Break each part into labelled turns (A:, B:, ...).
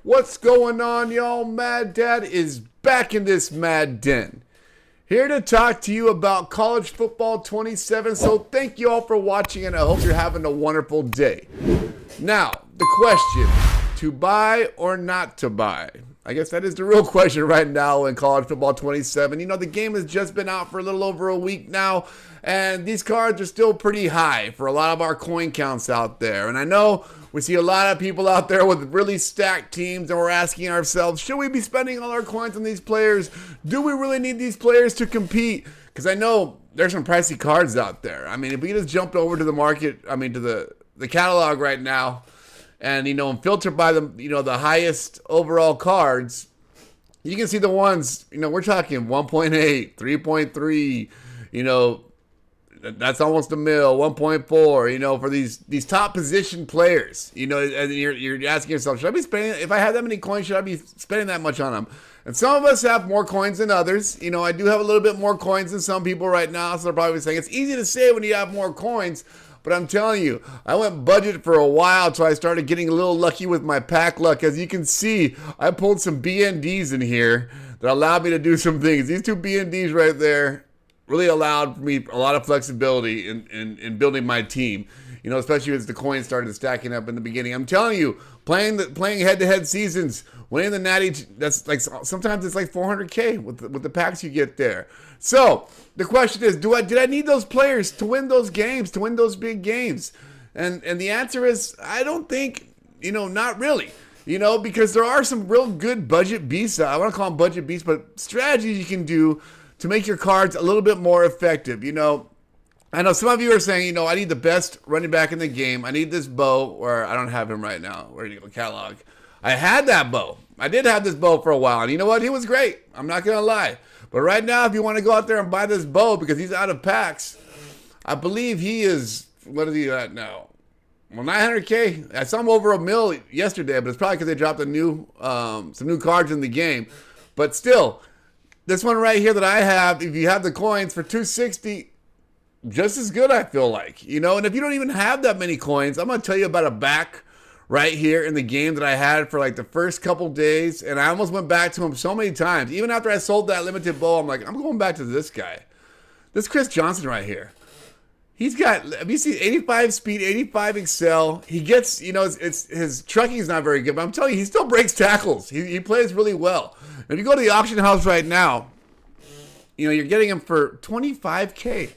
A: What's going on, y'all? Mad Dad is back in this mad den. Here to talk to you about college football 27. So thank you all for watching, and I hope you're having a wonderful day. Now, the question, to buy or not to buy? I guess that is the real question right now in college football 27. You know, the game has just been out for a little over a week now, and these cards are still pretty high for a lot of our coin counts out there. And I know we see a lot of people out there with really stacked teams, and we're asking ourselves, should we be spending all our coins on these players? Do we really need these players to compete? Because I know there's some pricey cards out there. I mean, if we just jumped over to the market, to the catalog right now, and, and filter by the highest overall cards, you can see the ones, we're talking 1.8, 3.3, that's almost a mil, 1.4, for these top position players, and you're asking yourself, should I be spending, if I had that many coins, should I be spending that much on them? And some of us have more coins than others. I do have a little bit more coins than some people right now, so they're probably saying it's easy to say when you have more coins. But I'm telling you, I went budget for a while until I started getting a little lucky with my pack luck. As you can see, I pulled some BNDs in here that allowed me to do some things. These two BNDs right there really allowed for me a lot of flexibility in building my team. Especially as the coins started stacking up in the beginning. I'm telling you, playing head-to-head seasons, winning the Natty, that's like sometimes it's like 400K with the packs you get there. So the question is, did I need those players to win those games, to win those big games? And the answer is, I don't think, not really. Because there are some real good budget beasts. I want to call them budget beasts, but strategies you can do to make your cards a little bit more effective. I know some of you are saying, I need the best running back in the game. I need this bow, or I don't have him right now. Where do you go? Catalog. I had that bow. I did have this bow for a while, and you know what? He was great. I'm not going to lie. But right now, if you want to go out there and buy this bow because he's out of packs, I believe he is, what is he at now? Well, 900K. I saw him over a mil yesterday, but it's probably because they dropped some new cards in the game. But still, this one right here that I have, if you have the coins for 260, just as good, I feel like. And if you don't even have that many coins, I'm going to tell you about a back right here in the game that I had for like the first couple days, and I almost went back to him so many times. Even after I sold that limited bow, I'm like, I'm going back to this guy. This Chris Johnson right here. He's got, have you seen 85 speed, 85 excel. He gets, his trucking is not very good, but I'm telling you, he still breaks tackles. He plays really well. If you go to the auction house right now, you're getting him for 25K.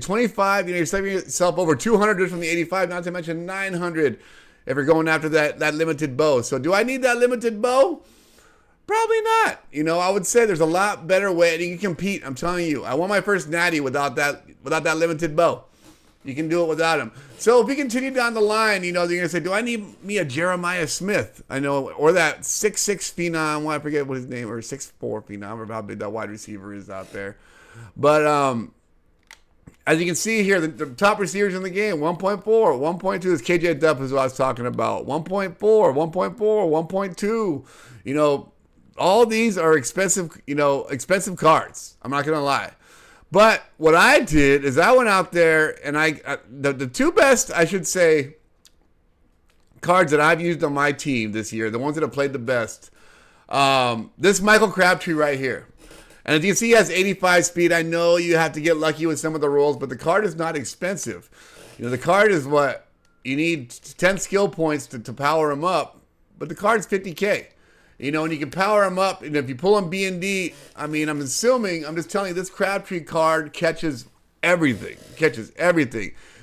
A: 25, you're saving yourself over 200 just from the 85, not to mention 900 if you're going after that limited bow. So do I need that limited bow? Probably not. I would say there's a lot better way, and you can compete. I'm telling you, I won my first natty without that limited bow. You can do it without him. So if we continue down the line, they're going to say, do I need me a Jeremiah Smith? I know, or that 6'6 phenom, I forget what his name, or 6'4 phenom, or how big that wide receiver is out there. But as you can see here, the top receivers in the game, 1.4, 1.2 is KJ Duff is what I was talking about. 1.4, 1.4, 1.2. All these are expensive, expensive cards. I'm not going to lie. But what I did is I went out there and the two best, I should say, cards that I've used on my team this year, the ones that have played the best, this Michael Crabtree right here. And as you can see, he has 85 speed. I know you have to get lucky with some of the rolls, but the card is not expensive. The card is what? You need 10 skill points to power him up, but the card's 50K. And you can power him up, and if you pull him B&D, I'm just telling you, this Crabtree card catches everything.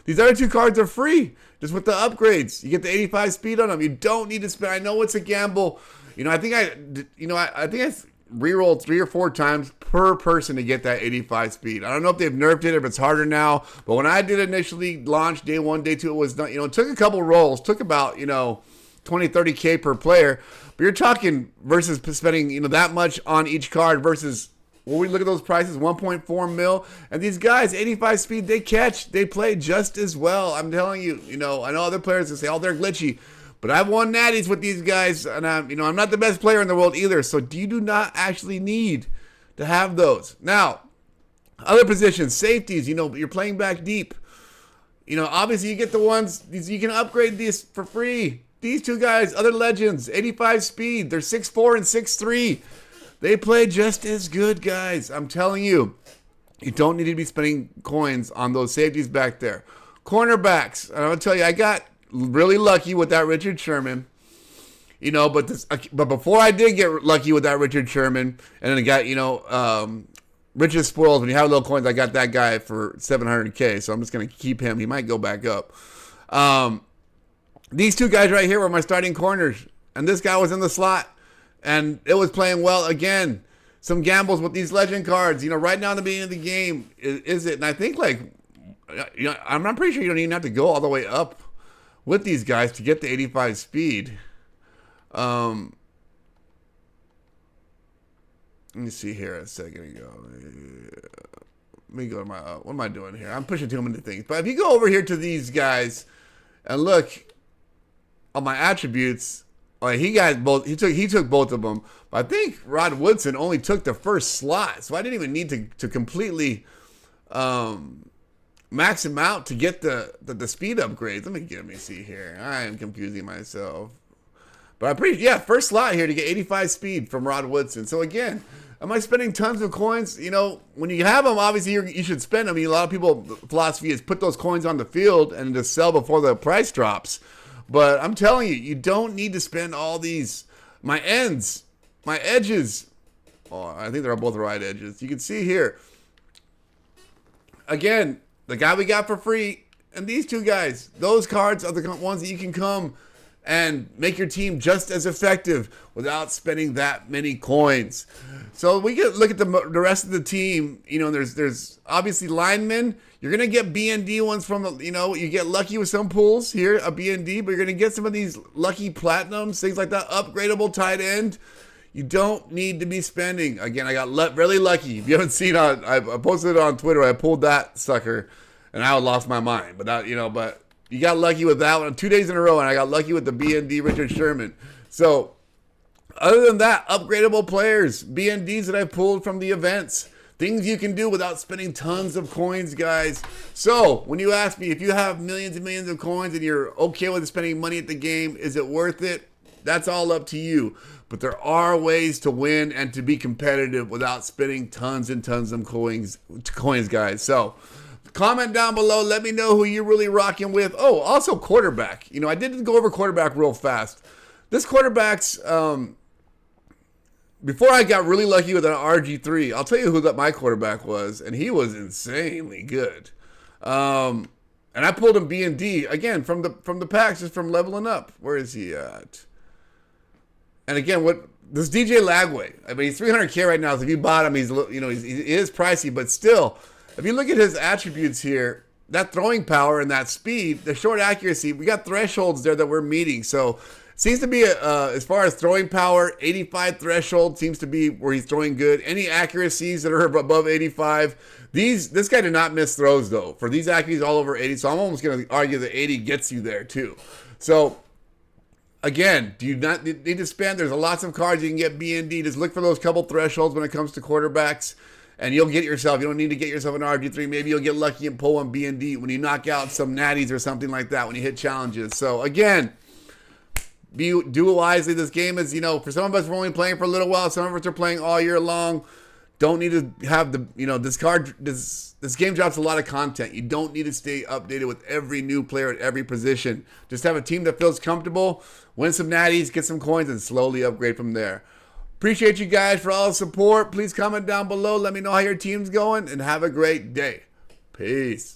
A: These other two cards are free, just with the upgrades. You get the 85 speed on them. You don't need to spend. I know it's a gamble. I think I rerolled 3 or 4 times per person to get that 85 speed. I don't know if they've nerfed it, if it's harder now, but when I did initially launch day 1, day 2, it was not, it took a couple rolls, took about, 20, 30K per player, but you're talking versus spending, that much on each card versus, when we look at those prices, 1.4 mil, and these guys, 85 speed, they play just as well. I'm telling you, I know other players that say, oh, they're glitchy. But I've won natties with these guys, and I'm not the best player in the world either. So you do not actually need to have those. Now, other positions, safeties. You're playing back deep. Obviously you get the ones you can upgrade these for free. these two guys, other legends, 85 speed. They're 6'4" and 6'3". They play just as good, guys. I'm telling you. You don't need to be spending coins on those safeties back there. Cornerbacks. I'm going to tell you, I got really lucky with that Richard Sherman. You know, but before I did get lucky with that Richard Sherman, and then I got, Richard Spoils, when you have little coins, I got that guy for $700K, so I'm just going to keep him. He might go back up. These two guys right here were my starting corners, and this guy was in the slot, and it was playing well again. Some gambles with these legend cards, right now in the beginning of the game, is it? And I think, I'm pretty sure you don't even have to go all the way up with these guys to get the 85 speed. Let me see here a second ago. Let me go to my, what am I doing here? I'm pushing too many things. But if you go over here to these guys and look on my attributes, he took both of them. But I think Rod Woodson only took the first slot. So I didn't even need to completely max him out to get the speed upgrades. Let me see here. I am confusing myself. But first slot here to get 85 speed from Rod Woodson. So again, am I spending tons of coins? When you have them, obviously you should spend them. A lot of people, the philosophy is put those coins on the field and just sell before the price drops. But I'm telling you, you don't need to spend all these. My ends, my edges. Oh, I think they're both right edges. You can see here. Again, the guy we got for free and these two guys. Those cards are the ones that you can come and make your team just as effective without spending that many coins. So we can look at the rest of the team. There's obviously linemen. You're going to get BND ones from, you get lucky with some pools here, a BND, but you're going to get some of these lucky platinums, things like that, upgradable tight end. You don't need to be spending. Again, I got really lucky. If you haven't seen it, I posted it on Twitter. I pulled that sucker, and I lost my mind. But you got lucky with that one 2 days in a row, and I got lucky with the BND Richard Sherman. So, other than that, upgradable players, BNDs that I pulled from the events, things you can do without spending tons of coins, guys. So, when you ask me if you have millions and millions of coins and you're okay with spending money at the game, is it worth it? That's all up to you. But there are ways to win and to be competitive without spending tons and tons of coins, guys. So, comment down below. Let me know who you're really rocking with. Oh, also quarterback. I did go over quarterback real fast. This quarterback's, before I got really lucky with an RG3, I'll tell you who my quarterback was, and he was insanely good. And I pulled him B&D, again, from the packs, just from leveling up. Where is he at? And again, this DJ Lagway, he's 300K right now, so if you bought him, he is pricey, but still, if you look at his attributes here, that throwing power and that speed, the short accuracy, we got thresholds there that we're meeting. So it seems to be, as far as throwing power, 85 threshold seems to be where he's throwing good. Any accuracies that are above 85, this guy did not miss throws though. For these accuracies all over 80, so I'm almost going to argue that 80 gets you there too. So again, do you not need to spend? There's lots of cards you can get BND. Just look for those couple thresholds when it comes to quarterbacks. And you'll get yourself, you don't need to get yourself an RG3. Maybe you'll get lucky and pull one B&D when you knock out some natties or something like that when you hit challenges. So again, do it wisely. This game is, for some of us, we're only playing for a little while. Some of us are playing all year long. Don't need to have this game drops a lot of content. You don't need to stay updated with every new player at every position. Just have a team that feels comfortable, win some natties, get some coins, and slowly upgrade from there. Appreciate you guys for all the support. Please comment down below. Let me know how your team's going, and have a great day. Peace.